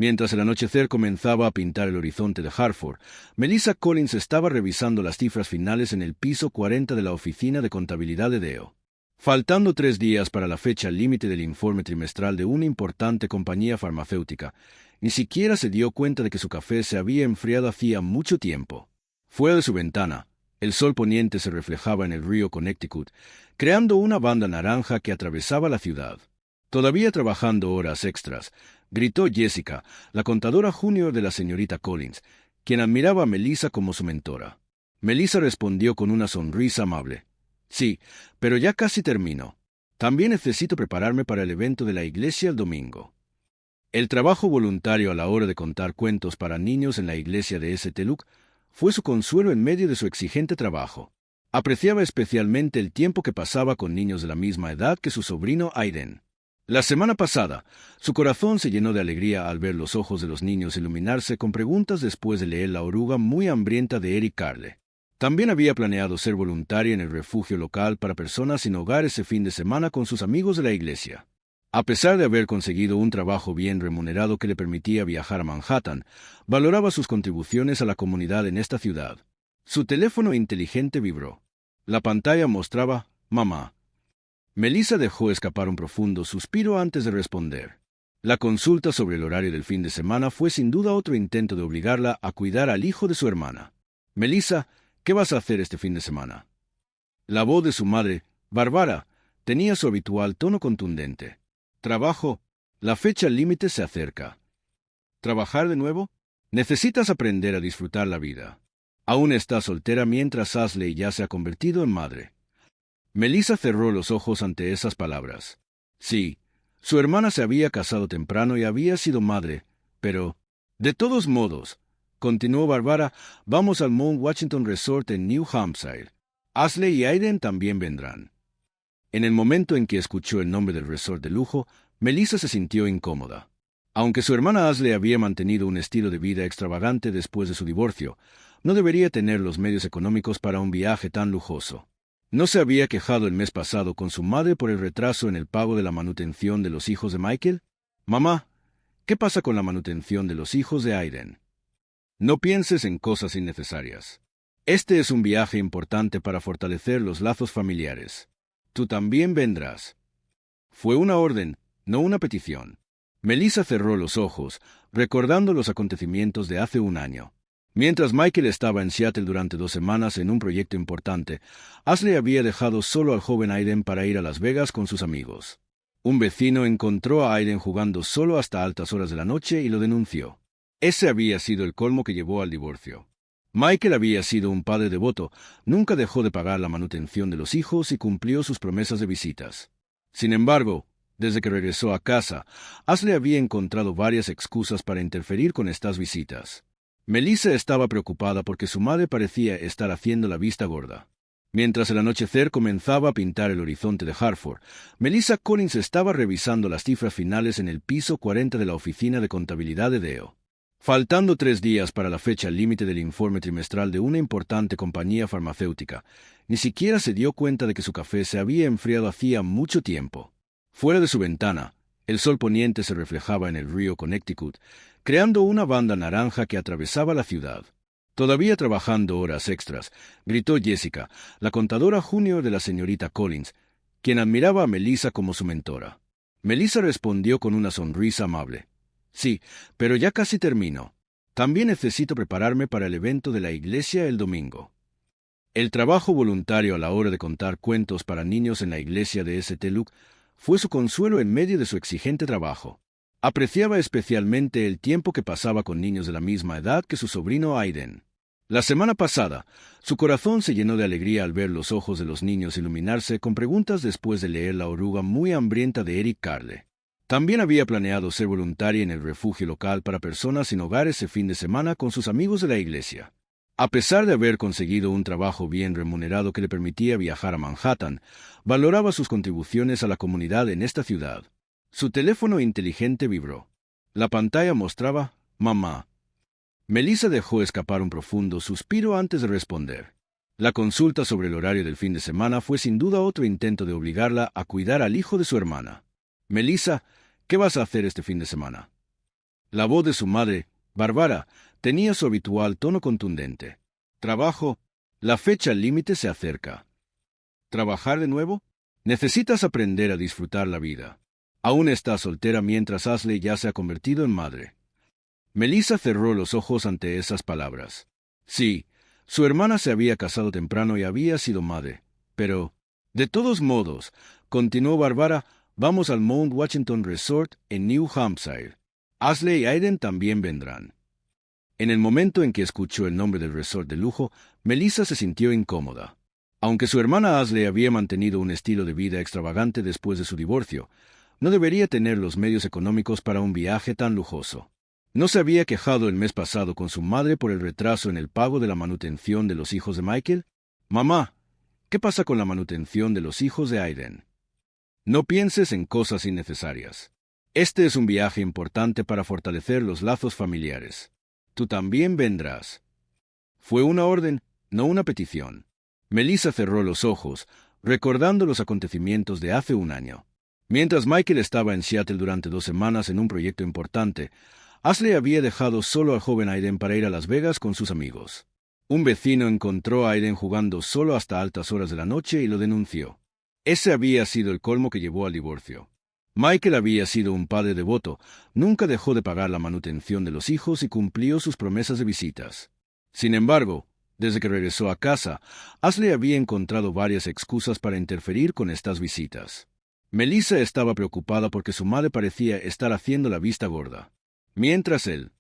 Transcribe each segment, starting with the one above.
Mientras el anochecer comenzaba a pintar el horizonte de Hartford, Melissa Collins estaba revisando las cifras finales en el piso 40 de la oficina de contabilidad de Deo. Faltando 3 días para la fecha límite del informe trimestral de una importante compañía farmacéutica, ni siquiera se dio cuenta de que su café se había enfriado hacía mucho tiempo. Fuera de su ventana, el sol poniente se reflejaba en el río Connecticut, creando una banda naranja que atravesaba la ciudad. Todavía trabajando horas extras, gritó Jessica, la contadora junior de la señorita Collins, quien admiraba a Melissa como su mentora. Melissa respondió con una sonrisa amable. Sí, pero ya casi termino. También necesito prepararme para el evento de la iglesia el domingo. El trabajo voluntario a la hora de contar cuentos para niños en la iglesia de St. Luke fue su consuelo en medio de su exigente trabajo. Apreciaba especialmente el tiempo que pasaba con niños de la misma edad que su sobrino Aiden. La semana pasada, su corazón se llenó de alegría al ver los ojos de los niños iluminarse con preguntas después de leer La oruga muy hambrienta de Eric Carle. También había planeado ser voluntaria en el refugio local para personas sin hogar ese fin de semana con sus amigos de la iglesia. A pesar de haber conseguido un trabajo bien remunerado que le permitía viajar a Manhattan, valoraba sus contribuciones a la comunidad en esta ciudad. Su teléfono inteligente vibró. La pantalla mostraba «Mamá». Melissa dejó escapar un profundo suspiro antes de responder. La consulta sobre el horario del fin de semana fue sin duda otro intento de obligarla a cuidar al hijo de su hermana. «Melissa, ¿qué vas a hacer este fin de semana?». La voz de su madre, Bárbara, tenía su habitual tono contundente. «Trabajo. La fecha límite se acerca». ¿Trabajar de nuevo? Necesitas aprender a disfrutar la vida. Aún estás soltera mientras Ashley ya se ha convertido en madre. Melissa cerró los ojos ante esas palabras. Sí, su hermana se había casado temprano y había sido madre, pero... De todos modos, continuó Bárbara, vamos al Mount Washington Resort en New Hampshire. Ashley y Aiden también vendrán. En el momento en que escuchó el nombre del resort de lujo, Melissa se sintió incómoda. Aunque su hermana Ashley había mantenido un estilo de vida extravagante después de su divorcio, no debería tener los medios económicos para un viaje tan lujoso. ¿No se había quejado el mes pasado con su madre por el retraso en el pago de la manutención de los hijos de Michael? Mamá, ¿qué pasa con la manutención de los hijos de Aiden? No pienses en cosas innecesarias. Este es un viaje importante para fortalecer los lazos familiares. Tú también vendrás. Fue una orden, no una petición. Melissa cerró los ojos, recordando los acontecimientos de hace un año. Mientras Michael estaba en Seattle durante 2 semanas en un proyecto importante, Ashley había dejado solo al joven Aiden para ir a Las Vegas con sus amigos. Un vecino encontró a Aiden jugando solo hasta altas horas de la noche y lo denunció. Ese había sido el colmo que llevó al divorcio. Michael había sido un padre devoto, nunca dejó de pagar la manutención de los hijos y cumplió sus promesas de visitas. Sin embargo, desde que regresó a casa, Ashley había encontrado varias excusas para interferir con estas visitas. Melissa estaba preocupada porque su madre parecía estar haciendo la vista gorda. Mientras el anochecer comenzaba a pintar el horizonte de Hartford, Melissa Collins estaba revisando las cifras finales en el piso 40 de la oficina de contabilidad de Deo. Faltando 3 días para la fecha límite del informe trimestral de una importante compañía farmacéutica, ni siquiera se dio cuenta de que su café se había enfriado hacía mucho tiempo. Fuera de su ventana, el sol poniente se reflejaba en el río Connecticut, creando una banda naranja que atravesaba la ciudad. Todavía trabajando horas extras, gritó Jessica, la contadora junior de la señorita Collins, quien admiraba a Melissa como su mentora. Melissa respondió con una sonrisa amable. Sí, pero ya casi termino. También necesito prepararme para el evento de la iglesia el domingo. El trabajo voluntario a la hora de contar cuentos para niños en la iglesia de St. Luke fue su consuelo en medio de su exigente trabajo. Apreciaba especialmente el tiempo que pasaba con niños de la misma edad que su sobrino Aiden. La semana pasada, su corazón se llenó de alegría al ver los ojos de los niños iluminarse con preguntas después de leer La oruga muy hambrienta de Eric Carle. También había planeado ser voluntaria en el refugio local para personas sin hogar ese fin de semana con sus amigos de la iglesia. A pesar de haber conseguido un trabajo bien remunerado que le permitía viajar a Manhattan, valoraba sus contribuciones a la comunidad en esta ciudad. Su teléfono inteligente vibró. La pantalla mostraba «Mamá». Melissa dejó escapar un profundo suspiro antes de responder. La consulta sobre el horario del fin de semana fue sin duda otro intento de obligarla a cuidar al hijo de su hermana. «Melissa, ¿qué vas a hacer este fin de semana?». La voz de su madre, Barbara, tenía su habitual tono contundente. Trabajo. La fecha límite se acerca. ¿Trabajar de nuevo? Necesitas aprender a disfrutar la vida. Aún está soltera mientras Ashley ya se ha convertido en madre. Melissa cerró los ojos ante esas palabras. Sí, su hermana se había casado temprano y había sido madre, pero, de todos modos, continuó Barbara, vamos al Mount Washington Resort en New Hampshire. Ashley y Aiden también vendrán. En el momento en que escuchó el nombre del resort de lujo, Melissa se sintió incómoda. Aunque su hermana Ashley había mantenido un estilo de vida extravagante después de su divorcio, no debería tener los medios económicos para un viaje tan lujoso. ¿No se había quejado el mes pasado con su madre por el retraso en el pago de la manutención de los hijos de Michael? Mamá, ¿qué pasa con la manutención de los hijos de Aiden? No pienses en cosas innecesarias. Este es un viaje importante para fortalecer los lazos familiares. Tú también vendrás. Fue una orden, no una petición. Melissa cerró los ojos, recordando los acontecimientos de hace un año. Mientras Michael estaba en Seattle durante 2 semanas en un proyecto importante, Ashley había dejado solo al joven Aiden para ir a Las Vegas con sus amigos. Un vecino encontró a Aiden jugando solo hasta altas horas de la noche y lo denunció. Ese había sido el colmo que llevó al divorcio. Michael había sido un padre devoto, nunca dejó de pagar la manutención de los hijos y cumplió sus promesas de visitas. Sin embargo, desde que regresó a casa, Ashley había encontrado varias excusas para interferir con estas visitas. Melissa estaba preocupada porque su madre parecía estar haciendo la vista gorda. Mientras el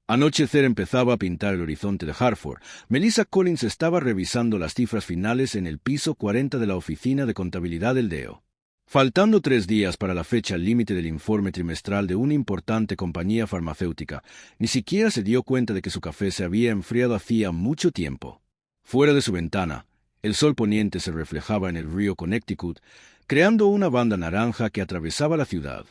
anochecer empezaba a pintar el horizonte de Hartford, Melissa Collins estaba revisando las cifras finales en el piso 40 de la oficina de contabilidad del DEO. Faltando 3 días para la fecha límite del informe trimestral de una importante compañía farmacéutica, ni siquiera se dio cuenta de que su café se había enfriado hacía mucho tiempo. Fuera de su ventana, el sol poniente se reflejaba en el río Connecticut, creando una banda naranja que atravesaba la ciudad.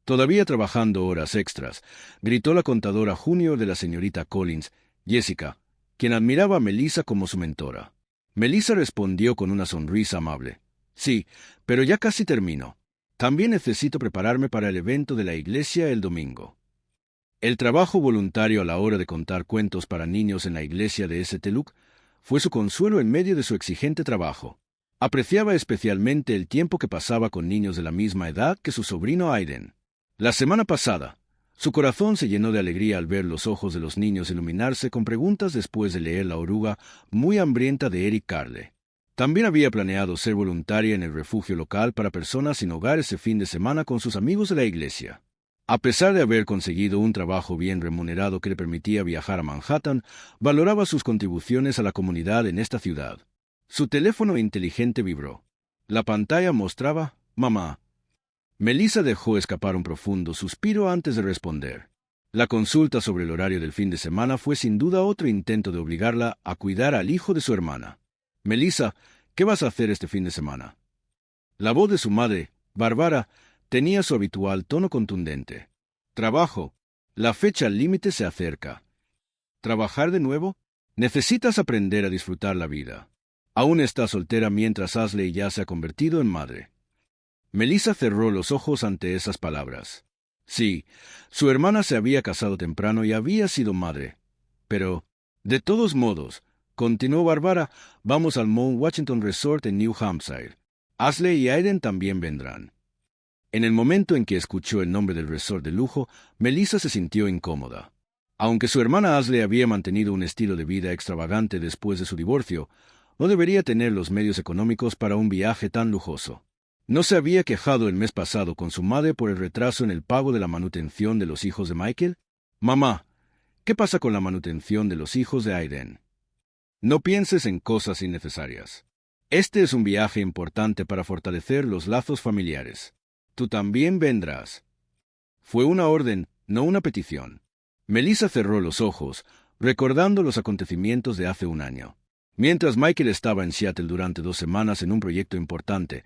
Todavía trabajando horas extras, gritó la contadora junior de la señorita Collins, Jessica, quien admiraba a Melissa como su mentora. Melissa respondió con una sonrisa amable. Sí, pero ya casi termino. También necesito prepararme para el evento de la iglesia el domingo. El trabajo voluntario a la hora de contar cuentos para niños en la iglesia de St. Luke fue su consuelo en medio de su exigente trabajo. Apreciaba especialmente el tiempo que pasaba con niños de la misma edad que su sobrino Aiden. La semana pasada, su corazón se llenó de alegría al ver los ojos de los niños iluminarse con preguntas después de leer La oruga muy hambrienta de Eric Carle. También había planeado ser voluntaria en el refugio local para personas sin hogar ese fin de semana con sus amigos de la iglesia. A pesar de haber conseguido un trabajo bien remunerado que le permitía viajar a Manhattan, valoraba sus contribuciones a la comunidad en esta ciudad. Su teléfono inteligente vibró. La pantalla mostraba «Mamá». Melissa dejó escapar un profundo suspiro antes de responder. La consulta sobre el horario del fin de semana fue sin duda otro intento de obligarla a cuidar al hijo de su hermana. «Melissa, ¿qué vas a hacer este fin de semana?» La voz de su madre, Barbara, tenía su habitual tono contundente. «Trabajo. La fecha límite se acerca. ¿Trabajar de nuevo? Necesitas aprender a disfrutar la vida. Aún está soltera mientras Ashley ya se ha convertido en madre». Melissa cerró los ojos ante esas palabras. Sí, su hermana se había casado temprano y había sido madre. Pero, de todos modos, continuó Barbara, vamos al Mount Washington Resort en New Hampshire. Ashley y Aiden también vendrán. En el momento en que escuchó el nombre del resort de lujo, Melissa se sintió incómoda. Aunque su hermana Ashley había mantenido un estilo de vida extravagante después de su divorcio, no debería tener los medios económicos para un viaje tan lujoso. ¿No se había quejado el mes pasado con su madre por el retraso en el pago de la manutención de los hijos de Michael? Mamá, ¿qué pasa con la manutención de los hijos de Aiden? No pienses en cosas innecesarias. Este es un viaje importante para fortalecer los lazos familiares. Tú también vendrás. Fue una orden, no una petición. Melissa cerró los ojos, recordando los acontecimientos de hace un año. Mientras Michael estaba en Seattle durante 2 semanas en un proyecto importante,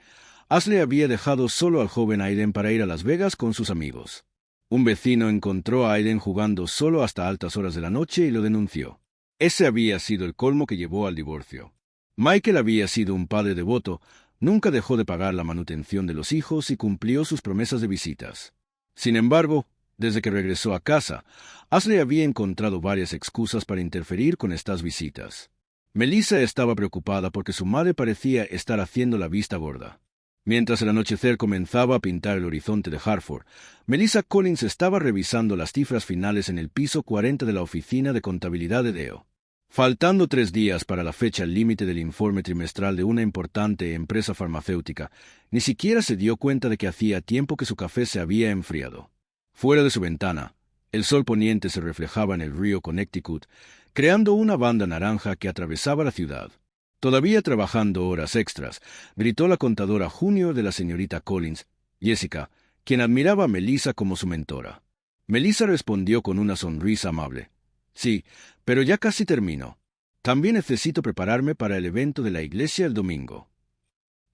Ashley había dejado solo al joven Aiden para ir a Las Vegas con sus amigos. Un vecino encontró a Aiden jugando solo hasta altas horas de la noche y lo denunció. Ese había sido el colmo que llevó al divorcio. Michael había sido un padre devoto, nunca dejó de pagar la manutención de los hijos y cumplió sus promesas de visitas. Sin embargo, Desde que regresó a casa, Ashley había encontrado varias excusas para interferir con estas visitas. Melissa estaba preocupada porque su madre parecía estar haciendo la vista gorda. Mientras el anochecer comenzaba a pintar el horizonte de Hartford, Melissa Collins estaba revisando las cifras finales en el piso 40 de la oficina de contabilidad de Deo. Faltando 3 días para la fecha límite del informe trimestral de una importante empresa farmacéutica, ni siquiera se dio cuenta de que hacía tiempo que su café se había enfriado. Fuera de su ventana, el sol poniente se reflejaba en el río Connecticut, creando una banda naranja que atravesaba la ciudad. Todavía trabajando horas extras, gritó la contadora junior de la señorita Collins, Jessica, quien admiraba a Melissa como su mentora. Melissa respondió con una sonrisa amable. Sí, pero ya casi termino. También necesito prepararme para el evento de la iglesia el domingo.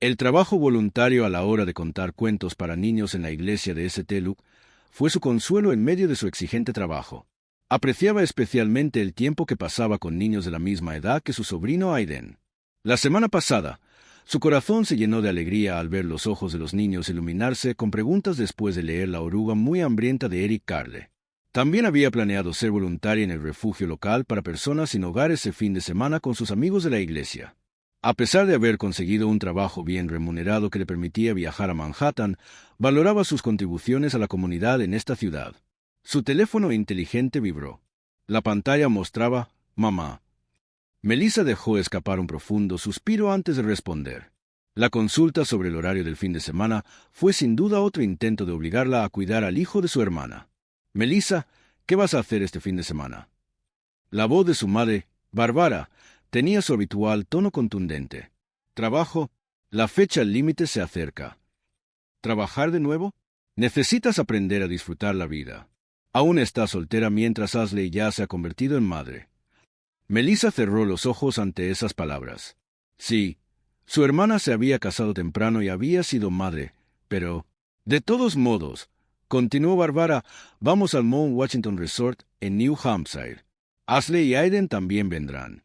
El trabajo voluntario a la hora de contar cuentos para niños en la iglesia de St. Luke fue su consuelo en medio de su exigente trabajo. Apreciaba especialmente el tiempo que pasaba con niños de la misma edad que su sobrino Aiden. La semana pasada, su corazón se llenó de alegría al ver los ojos de los niños iluminarse con preguntas después de leer La oruga muy hambrienta de Eric Carle. También había planeado ser voluntaria en el refugio local para personas sin hogar ese fin de semana con sus amigos de la iglesia. A pesar de haber conseguido un trabajo bien remunerado que le permitía viajar a Manhattan, valoraba sus contribuciones a la comunidad en esta ciudad. Su teléfono inteligente vibró. La pantalla mostraba «Mamá». Melissa dejó escapar un profundo suspiro antes de responder. La consulta sobre el horario del fin de semana fue sin duda otro intento de obligarla a cuidar al hijo de su hermana. «Melissa, ¿qué vas a hacer este fin de semana?» La voz de su madre, Bárbara, tenía su habitual tono contundente. «Trabajo. La fecha límite se acerca». ¿Trabajar de nuevo? Necesitas aprender a disfrutar la vida. Aún está soltera mientras Ashley ya se ha convertido en madre. Melissa cerró los ojos ante esas palabras. Sí, su hermana se había casado temprano y había sido madre, pero... De todos modos, continuó Bárbara, vamos al Mount Washington Resort en New Hampshire. Ashley y Aiden también vendrán.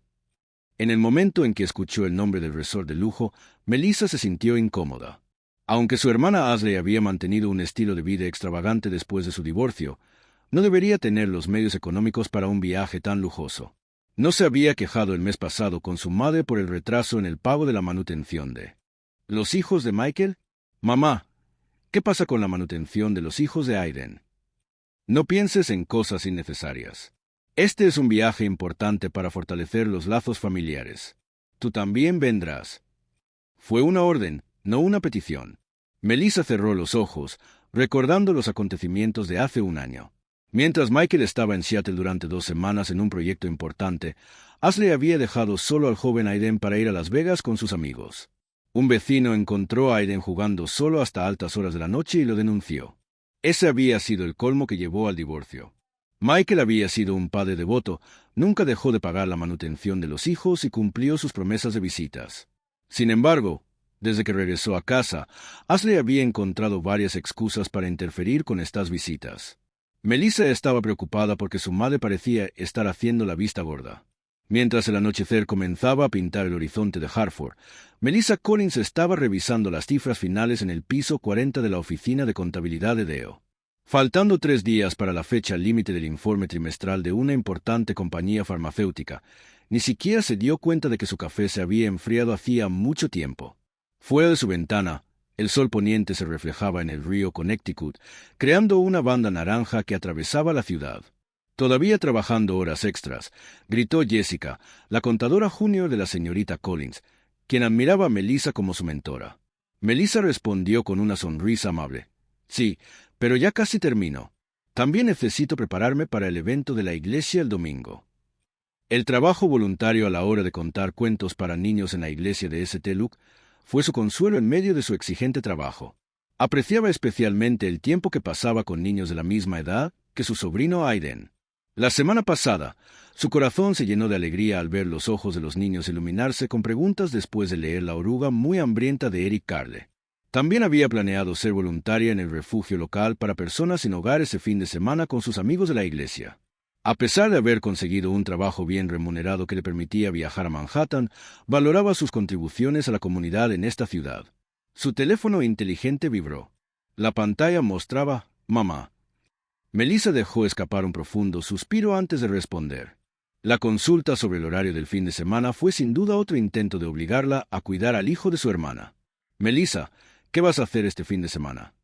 En el momento en que escuchó el nombre del resort de lujo, Melissa se sintió incómoda. Aunque su hermana Ashley había mantenido un estilo de vida extravagante después de su divorcio, no debería tener los medios económicos para un viaje tan lujoso. No se había quejado el mes pasado con su madre por el retraso en el pago de la manutención de los hijos de Michael. Mamá, ¿qué pasa con la manutención de los hijos de Aiden? No pienses en cosas innecesarias. Este es un viaje importante para fortalecer los lazos familiares. Tú también vendrás. Fue una orden, no una petición. Melissa cerró los ojos, recordando los acontecimientos de hace un año. Mientras Michael estaba en Seattle durante 2 semanas en un proyecto importante, Ashley había dejado solo al joven Aiden para ir a Las Vegas con sus amigos. Un vecino encontró a Aiden jugando solo hasta altas horas de la noche y lo denunció. Ese había sido el colmo que llevó al divorcio. Michael había sido un padre devoto, nunca dejó de pagar la manutención de los hijos y cumplió sus promesas de visitas. Sin embargo, desde que regresó a casa, Ashley había encontrado varias excusas para interferir con estas visitas. Melissa estaba preocupada porque su madre parecía estar haciendo la vista gorda. Mientras el anochecer comenzaba a pintar el horizonte de Hartford, Melissa Collins estaba revisando las cifras finales en el piso 40 de la oficina de contabilidad de Deo. Faltando 3 días para la fecha límite del informe trimestral de una importante compañía farmacéutica, ni siquiera se dio cuenta de que su café se había enfriado hacía mucho tiempo. Fuera de su ventana, el sol poniente se reflejaba en el río Connecticut, creando una banda naranja que atravesaba la ciudad. Todavía trabajando horas extras, gritó Jessica, la contadora junior de la señorita Collins, quien admiraba a Melissa como su mentora. Melissa respondió con una sonrisa amable. Sí, pero ya casi termino. También necesito prepararme para el evento de la iglesia el domingo. El trabajo voluntario a la hora de contar cuentos para niños en la iglesia de St. Luke fue su consuelo en medio de su exigente trabajo. Apreciaba especialmente el tiempo que pasaba con niños de la misma edad que su sobrino Aiden. La semana pasada, su corazón se llenó de alegría al ver los ojos de los niños iluminarse con preguntas después de leer La oruga muy hambrienta de Eric Carle. También había planeado ser voluntaria en el refugio local para personas sin hogar ese fin de semana con sus amigos de la iglesia. A pesar de haber conseguido un trabajo bien remunerado que le permitía viajar a Manhattan, valoraba sus contribuciones a la comunidad en esta ciudad. Su teléfono inteligente vibró. La pantalla mostraba «Mamá». Melissa dejó escapar un profundo suspiro antes de responder. La consulta sobre el horario del fin de semana fue sin duda otro intento de obligarla a cuidar al hijo de su hermana. Melissa, ¿qué vas a hacer este fin de semana?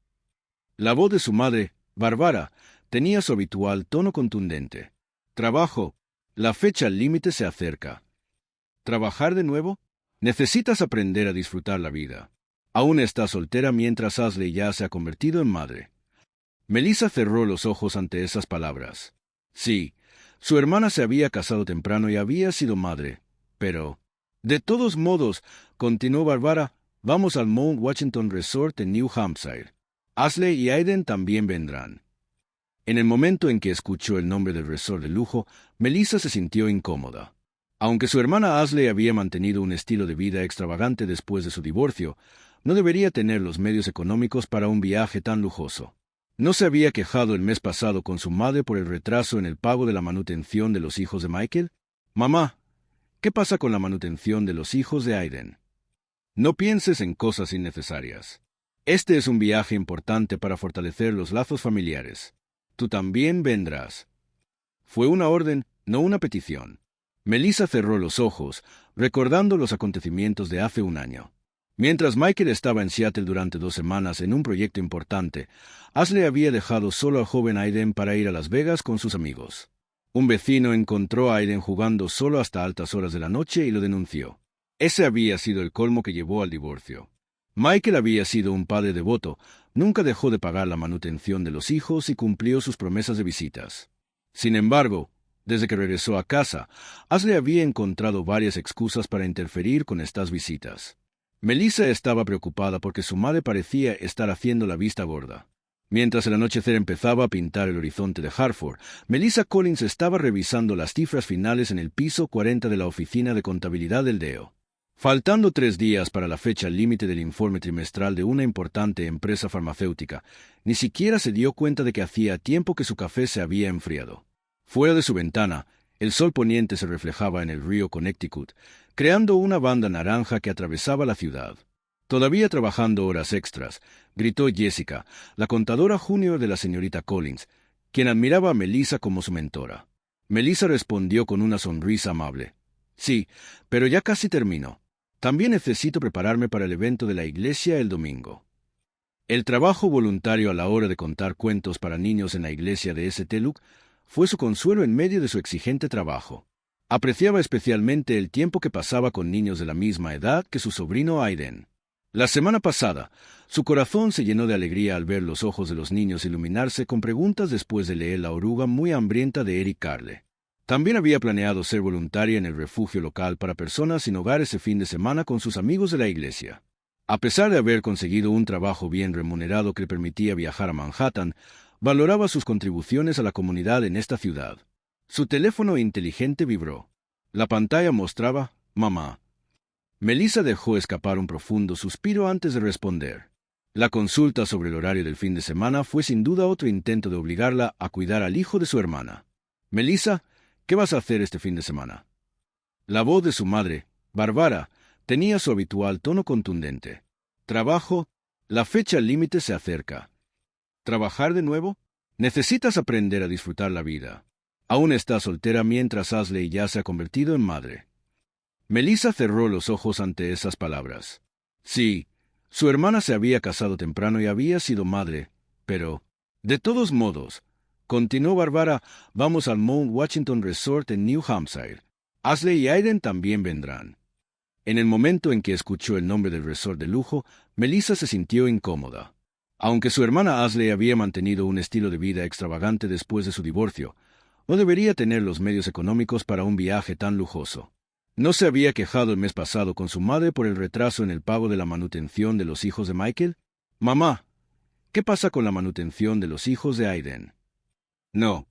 La voz de su madre, Bárbara, tenía su habitual tono contundente. Trabajo. La fecha límite se acerca. ¿Trabajar de nuevo? Necesitas aprender a disfrutar la vida. Aún está soltera mientras Ashley ya se ha convertido en madre. Melissa cerró los ojos ante esas palabras. Sí, su hermana se había casado temprano y había sido madre, pero... De todos modos, continuó Bárbara, vamos al Mount Washington Resort en New Hampshire. Ashley y Aiden también vendrán. En el momento en que escuchó el nombre del resort de lujo, Melissa se sintió incómoda. Aunque su hermana Ashley había mantenido un estilo de vida extravagante después de su divorcio, no debería tener los medios económicos para un viaje tan lujoso. ¿No se había quejado el mes pasado con su madre por el retraso en el pago de la manutención de los hijos de Michael? Mamá, ¿qué pasa con la manutención de los hijos de Aiden? No pienses en cosas innecesarias. Este es un viaje importante para fortalecer los lazos familiares. Tú también vendrás. Fue una orden, no una petición. Melissa cerró los ojos, recordando los acontecimientos de hace un año. Mientras Michael estaba en Seattle durante 2 semanas en un proyecto importante, Ashley había dejado solo al joven Aiden para ir a Las Vegas con sus amigos. Un vecino encontró a Aiden jugando solo hasta altas horas de la noche y lo denunció. Ese había sido el colmo que llevó al divorcio. Michael había sido un padre devoto, nunca dejó de pagar la manutención de los hijos y cumplió sus promesas de visitas. Sin embargo, desde que regresó a casa, Ashley había encontrado varias excusas para interferir con estas visitas. Melissa estaba preocupada porque su madre parecía estar haciendo la vista gorda. Mientras el anochecer empezaba a pintar el horizonte de Hartford, Melissa Collins estaba revisando las cifras finales en el piso 40 de la oficina de contabilidad del DEO. Faltando 3 días para la fecha límite del informe trimestral de una importante empresa farmacéutica, ni siquiera se dio cuenta de que hacía tiempo que su café se había enfriado. Fuera de su ventana, el sol poniente se reflejaba en el río Connecticut, creando una banda naranja que atravesaba la ciudad. Todavía trabajando horas extras, gritó Jessica, la contadora junior de la señorita Collins, quien admiraba a Melissa como su mentora. Melissa respondió con una sonrisa amable. Sí, pero ya casi termino. También necesito prepararme para el evento de la iglesia el domingo. El trabajo voluntario a la hora de contar cuentos para niños en la iglesia de St. Luke fue su consuelo en medio de su exigente trabajo. Apreciaba especialmente el tiempo que pasaba con niños de la misma edad que su sobrino Aiden. La semana pasada, su corazón se llenó de alegría al ver los ojos de los niños iluminarse con preguntas después de leer La oruga muy hambrienta de Eric Carle. También había planeado ser voluntaria en el refugio local para personas sin hogar ese fin de semana con sus amigos de la iglesia. A pesar de haber conseguido un trabajo bien remunerado que le permitía viajar a Manhattan, valoraba sus contribuciones a la comunidad en esta ciudad. Su teléfono inteligente vibró. La pantalla mostraba «Mamá». Melissa dejó escapar un profundo suspiro antes de responder. La consulta sobre el horario del fin de semana fue sin duda otro intento de obligarla a cuidar al hijo de su hermana. «Melissa, ¿qué vas a hacer este fin de semana?» La voz de su madre, Bárbara, tenía su habitual tono contundente. «Trabajo. La fecha límite se acerca. ¿Trabajar de nuevo? Necesitas aprender a disfrutar la vida. Aún está soltera mientras Ashley ya se ha convertido en madre». Melissa cerró los ojos ante esas palabras. Sí, su hermana se había casado temprano y había sido madre, pero... De todos modos, continuó Bárbara, vamos al Mount Washington Resort en New Hampshire. Ashley y Aiden también vendrán. En el momento en que escuchó el nombre del resort de lujo, Melissa se sintió incómoda. Aunque su hermana Ashley había mantenido un estilo de vida extravagante después de su divorcio, no debería tener los medios económicos para un viaje tan lujoso. ¿No se había quejado el mes pasado con su madre por el retraso en el pago de la manutención de los hijos de Michael? Mamá, ¿qué pasa con la manutención de los hijos de Aiden? No,